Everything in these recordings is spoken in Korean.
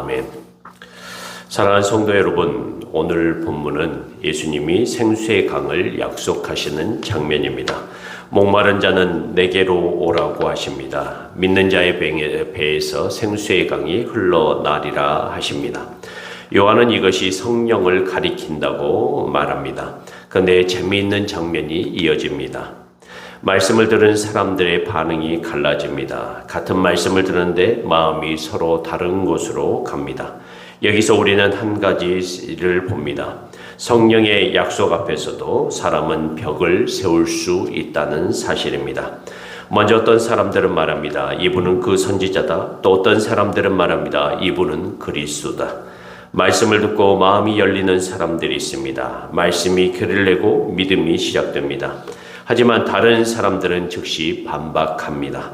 아멘. 사랑하는 성도 여러분, 오늘 본문은 예수님이 생수의 강을 약속하시는 장면입니다. 목마른 자는 내게로 오라고 하십니다. 믿는 자의 배에서 생수의 강이 흘러나리라 하십니다. 요한은 이것이 성령을 가리킨다고 말합니다. 그런데 재미있는 장면이 이어집니다. 말씀을 들은 사람들의 반응이 갈라집니다. 같은 말씀을 듣는데 마음이 서로 다른 곳으로 갑니다. 여기서 우리는 한 가지를 봅니다. 성령의 약속 앞에서도 사람은 벽을 세울 수 있다는 사실입니다. 먼저 어떤 사람들은 말합니다. 이분은 그 선지자다. 또 어떤 사람들은 말합니다. 이분은 그리스도다. 말씀을 듣고 마음이 열리는 사람들이 있습니다. 말씀이 길을 내고 믿음이 시작됩니다. 하지만 다른 사람들은 즉시 반박합니다.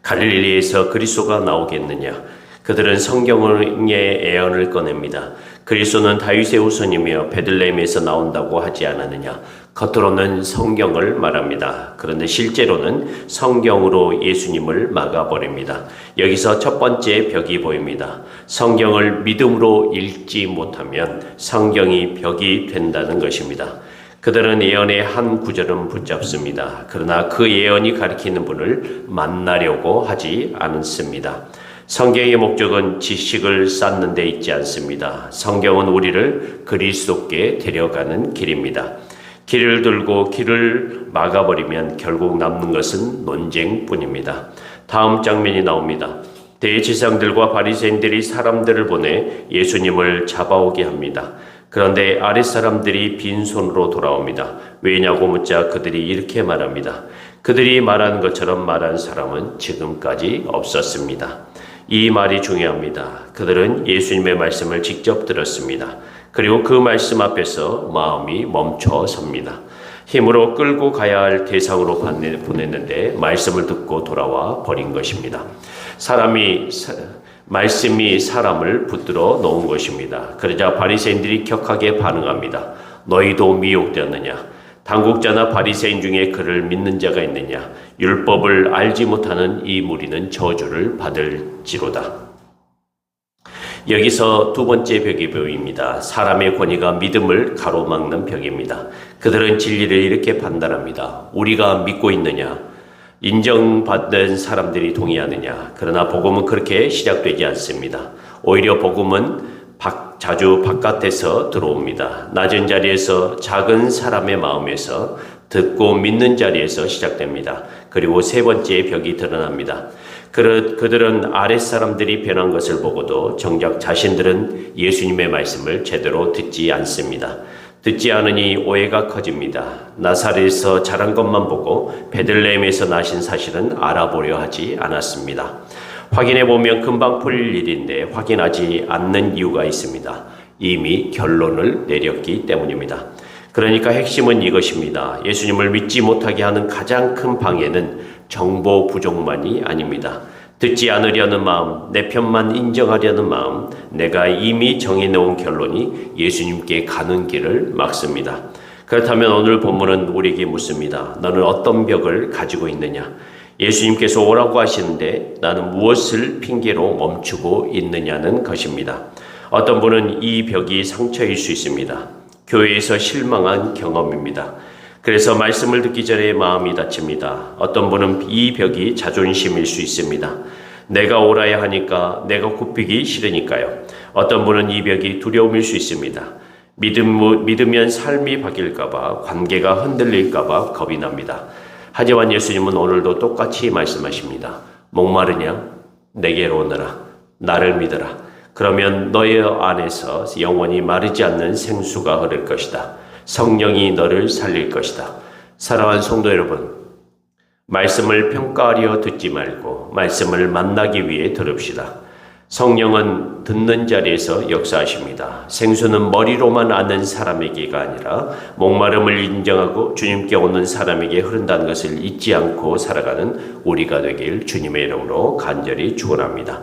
갈릴리에서 그리스도가 나오겠느냐? 그들은 성경의 예언을 꺼냅니다. 그리스도는 다윗의 후손이며 베들레헴에서 나온다고 하지 않았느냐? 겉으로는 성경을 말합니다. 그런데 실제로는 성경으로 예수님을 막아버립니다. 여기서 첫 번째 벽이 보입니다. 성경을 믿음으로 읽지 못하면 성경이 벽이 된다는 것입니다. 그들은 예언의 한 구절은 붙잡습니다. 그러나 그 예언이 가리키는 분을 만나려고 하지 않습니다. 성경의 목적은 지식을 쌓는 데 있지 않습니다. 성경은 우리를 그리스도께 데려가는 길입니다. 길을 들고 길을 막아버리면 결국 남는 것은 논쟁뿐입니다. 다음 장면이 나옵니다. 대제사장들과 바리새인들이 사람들을 보내 예수님을 잡아오게 합니다. 그런데 아랫사람들이 빈손으로 돌아옵니다. 왜냐고 묻자 그들이 이렇게 말합니다. 그들이 말한 것처럼 말한 사람은 지금까지 없었습니다. 이 말이 중요합니다. 그들은 예수님의 말씀을 직접 들었습니다. 그리고 그 말씀 앞에서 마음이 멈춰 섭니다. 힘으로 끌고 가야 할 대상으로 보냈는데 말씀을 듣고 돌아와 버린 것입니다. 말씀이 사람을 붙들어 놓은 것입니다. 그러자 바리새인들이 격하게 반응합니다. 너희도 미혹되었느냐? 당국자나 바리새인 중에 그를 믿는 자가 있느냐? 율법을 알지 못하는 이 무리는 저주를 받을지로다. 여기서 두 번째 벽이 보입니다. 사람의 권위가 믿음을 가로막는 벽입니다. 그들은 진리를 이렇게 판단합니다. 우리가 믿고 있느냐? 인정받는 사람들이 동의하느냐? 그러나 복음은 그렇게 시작되지 않습니다. 오히려 복음은 자주 바깥에서 들어옵니다. 낮은 자리에서 작은 사람의 마음에서 듣고 믿는 자리에서 시작됩니다. 그리고 세 번째 벽이 드러납니다. 그들은 아랫사람들이 변한 것을 보고도 정작 자신들은 예수님의 말씀을 제대로 듣지 않습니다. 듣지 않으니 오해가 커집니다. 나사렛에서 자란 것만 보고 베들레헴에서 나신 사실은 알아보려 하지 않았습니다. 확인해보면 금방 풀릴 일인데 확인하지 않는 이유가 있습니다. 이미 결론을 내렸기 때문입니다. 그러니까 핵심은 이것입니다. 예수님을 믿지 못하게 하는 가장 큰 방해는 정보 부족만이 아닙니다. 듣지 않으려는 마음, 내 편만 인정하려는 마음, 내가 이미 정해놓은 결론이 예수님께 가는 길을 막습니다. 그렇다면 오늘 본문은 우리에게 묻습니다. 너는 어떤 벽을 가지고 있느냐? 예수님께서 오라고 하시는데 나는 무엇을 핑계로 멈추고 있느냐는 것입니다. 어떤 분은 이 벽이 상처일 수 있습니다. 교회에서 실망한 경험입니다. 그래서 말씀을 듣기 전에 마음이 다칩니다. 어떤 분은 이 벽이 자존심일 수 있습니다. 내가 옳아야 하니까 내가 굽히기 싫으니까요. 어떤 분은 이 벽이 두려움일 수 있습니다. 믿으면 삶이 바뀔까봐, 관계가 흔들릴까봐 겁이 납니다. 하지만 예수님은 오늘도 똑같이 말씀하십니다. 목마르냐? 내게로 오너라. 나를 믿어라. 그러면 너의 안에서 영원히 마르지 않는 생수가 흐를 것이다. 성령이 너를 살릴 것이다. 사랑하는 성도 여러분, 말씀을 평가하려 듣지 말고 말씀을 만나기 위해 들읍시다. 성령은 듣는 자리에서 역사하십니다. 생수는 머리로만 아는 사람에게가 아니라 목마름을 인정하고 주님께 오는 사람에게 흐른다는 것을 잊지 않고 살아가는 우리가 되길 주님의 이름으로 간절히 축원합니다.